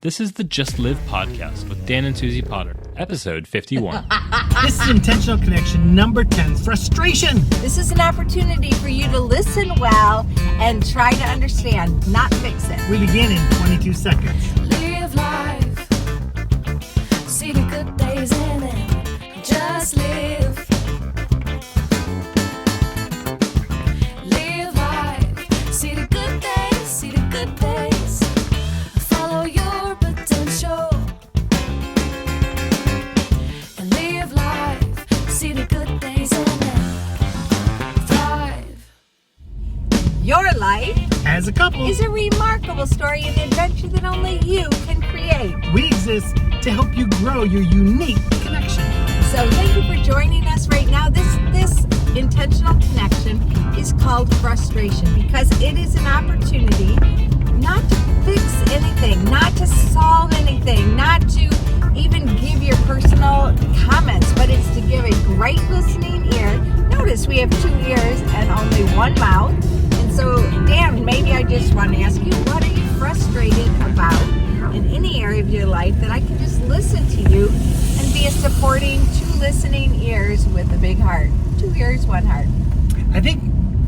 This is the Just Live podcast with Dan and Suzie Potter, episode 51. This is Intentional Connection number 10, frustration. This is an opportunity for you to listen well and try to understand, not fix it. We begin in 22 seconds. Live life, see the good days in it, just live. Live life, see the good days, see the good days. Follow your potential and live life, see the good days in it, thrive. Your life As a couple, is a remarkable story and adventure that only you can create. we exist to help you grow your unique connection. So thank you for joining us right now. This intentional connection is called frustration because it is an opportunity not to fix anything, not to solve anything, not to even give your personal comments, but it's to give a great listening ear. Notice we have 2 ears and only 1 mouth. And so, Dan, maybe I just want to ask you, what are you frustrated about in any area of your life that I can just listen to you and be a supporting 2 listening ears with a big heart? 2 ears, 1 heart. I think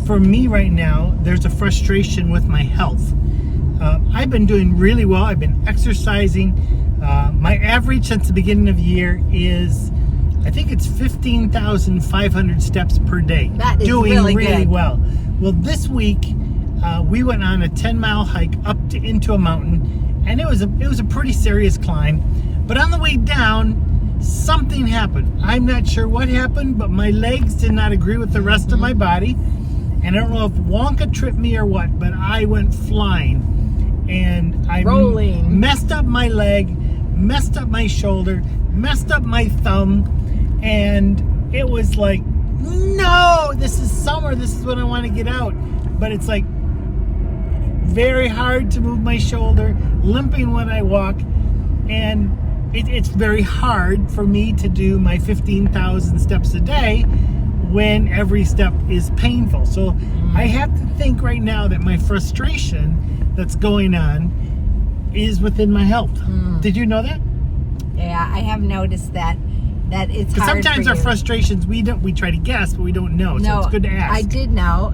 for me right now, there's a frustration with my health. I've been doing really well. I've been exercising. My average since the beginning of the year is, I think it's 15,500 steps per day. That is doing really really good. well. Well, this week we went on a 10-mile hike up into a mountain, and it was a pretty serious climb. But on the way down, something happened. I'm not sure what happened, but my legs did not agree with the rest of my body. And I don't know if Wonka tripped me or what, but I went flying. And I Rolling. messed up my leg, messed up my shoulder, messed up my thumb. And it was like, no, this is summer. This is when I want to get out. But it's like very hard to move my shoulder, limping when I walk. And it's very hard for me to do my 15,000 steps a day when every step is painful. So I have to think right now that my frustration that's going on is within my health. Did you know that? Yeah, I have noticed that it's hard Sometimes for our you. frustrations, we try to guess, but we don't know. So No, it's good to ask. I did know,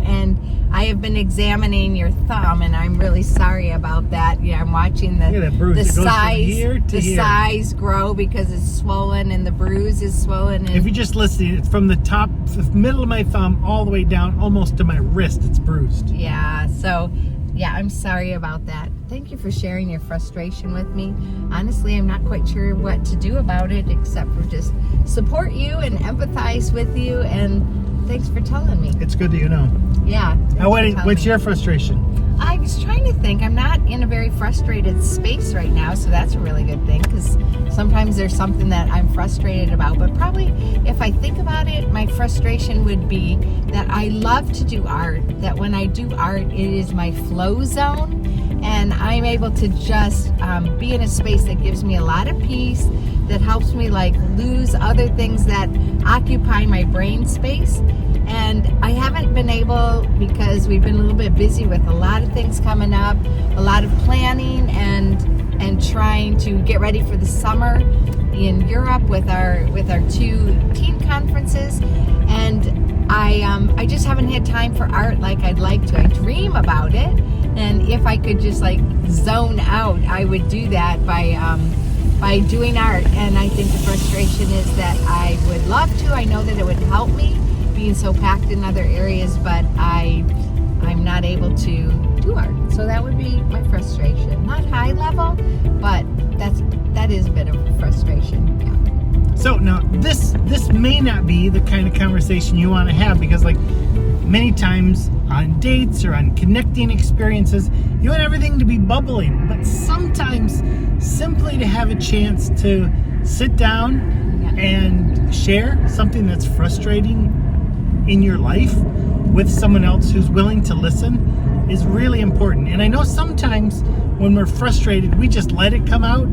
and I have been examining your thumb, and I'm really sorry about that. Yeah, I'm watching Look at that bruise. the It goes from size, here to the here. size grow because it's swollen, and the bruise is swollen. And If you just listen, it's from the top, the middle of my thumb, all the way down, almost to my wrist. It's bruised. yeah, so yeah, I'm sorry about that. Thank you for sharing your frustration with me. Honestly, I'm not quite sure what to do about it except for just support you and empathize with you. And thanks for telling me. It's good that you know. Yeah. Now, what's your frustration? I was trying to think. I'm not in a very frustrated space right now, so that's a really good thing because sometimes there's something that I'm frustrated about. But probably if I think about it, my frustration would be that I love to do art, that when I do art, it is my flow zone, and I'm able to just be in a space that gives me a lot of peace, that helps me like lose other things that occupy my brain space. And I haven't been able, because we've been a little bit busy with a lot of things coming up, a lot of planning and trying to get ready for the summer in Europe with our 2 teen conferences. And I just haven't had time for art like I'd like to. I dream about it, and if I could just like zone out, I would do that by doing art. And I think the frustration is that I would love to. I know that it would help me being so packed in other areas, but I'm not able to do art. So that would be my frustration. Not high level, but that is a bit of frustration. Yeah. So now this may not be the kind of conversation you want to have, because like many times on dates or on connecting experiences, you want everything to be bubbling. But sometimes simply to have a chance to sit down and share something that's frustrating in your life with someone else who's willing to listen is really important. And I know sometimes when we're frustrated, we just let it come out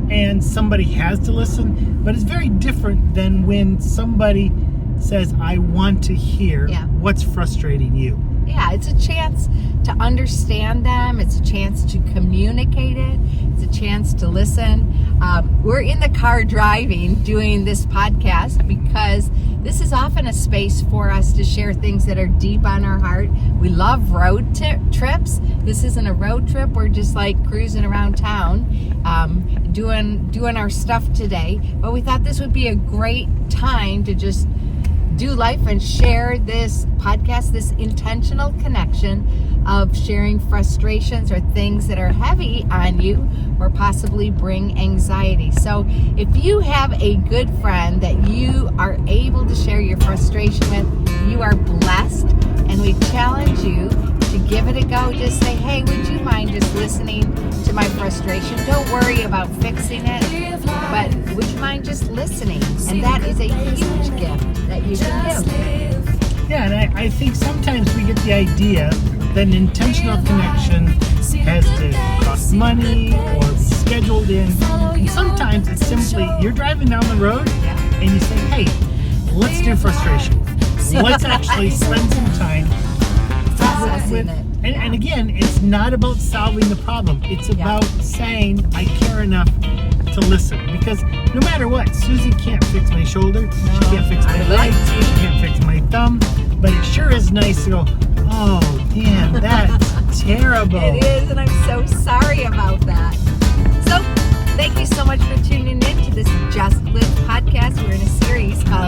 and somebody has to listen, but it's very different than when somebody says, I want to hear what's frustrating you. Yeah, it's a chance to understand them. It's a chance to communicate it. It's a chance to listen. We're in the car driving doing this podcast because this is often a space for us to share things that are deep on our heart. We love road trips. This isn't a road trip. We're just like cruising around town, doing our stuff today. But we thought this would be a great time to just do life and share this podcast, this intentional connection of sharing frustrations or things that are heavy on you or possibly bring anxiety. So if you have a good friend that you are able to share your frustration with, you are blessed, and we challenge you to give it a go. Just say, hey, would you mind just listening to my frustration? Don't worry about fixing it, but would you mind just listening? And that is a huge gift that you can give. Yeah, and I think sometimes we get the idea that an intentional connection has to cost money or be scheduled in. And sometimes it's simply, you're driving down the road and you say, hey, let's do frustration. Let's actually spend some time with and again, it's not about solving the problem. It's about saying, I care enough to listen. Because no matter what, Susie can't fix my shoulder. She can't fix my leg. She can't fix my thumb. But it sure is nice to go, oh, damn, that's terrible. It is, and I'm so sorry about that. So, thank you so much for tuning in to this Just Live podcast. We're in a series called